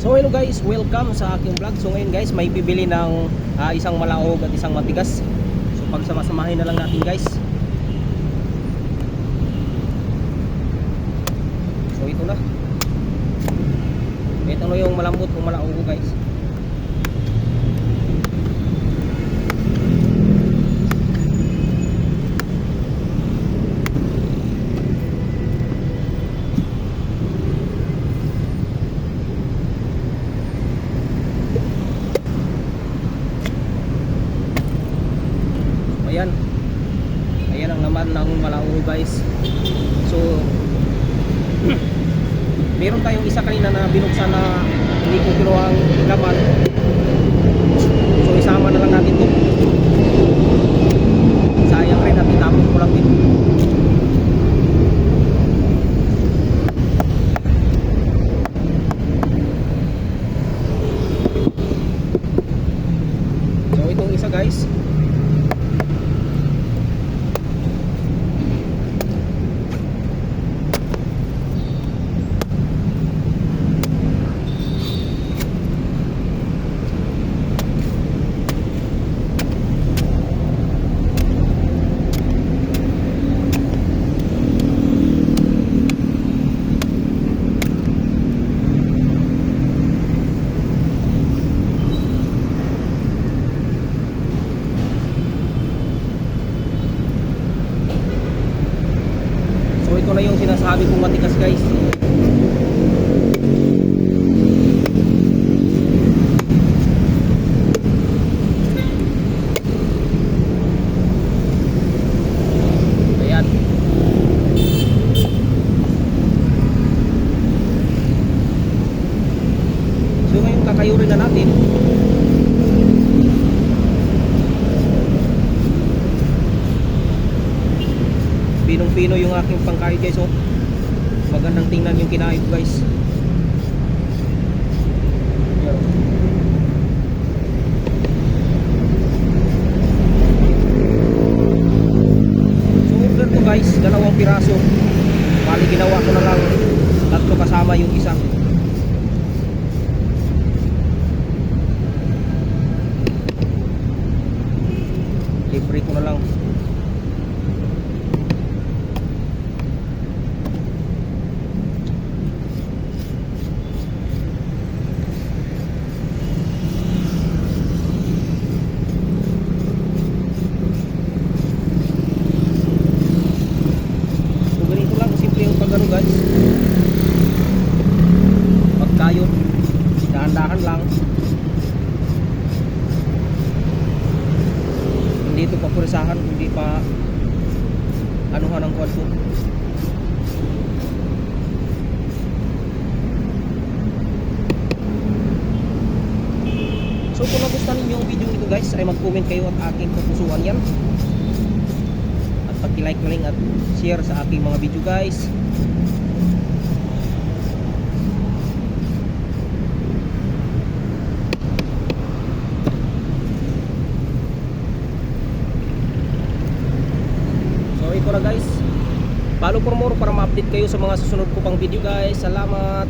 So hello guys, welcome sa aking vlog. So ngayon guys, may bibili ng isang malaog at isang matigas. So pagsamasamahin na lang natin guys. So ito na. Ito na yung malambot kung malaog guys. Ayan ang laman ng malaog guys. So meron tayong isa kanina na binuksan na hindi ko kinuha ang laman. So isama na lang natin ito. Sayang rin at itapon ko lang din. So itong isa guys, ito na yung sinasabi kong matigas guys. Ayan. So ngayon kakayurin na natin. Pinong-pino yung aking pangkahit guys. Oh, magandang tingnan yung kinain ko guys. So order ko guys, 2 piraso. Bali ginawa ko na lang 3 kasama yung isa. Libre ko na lang. Ano guys, pagkayot dahan-dahan lang, hindi ito papurisahan, hindi pa anuhan ng kwadso. So kung nagustuhan ninyo ang video nito guys, ay mag-comment kayo at aking pupusuan yan, at pag-like na rin at share sa aking mga video guys. Ito na guys, follow for more para ma-update kayo sa mga susunod ko pang video guys. Salamat.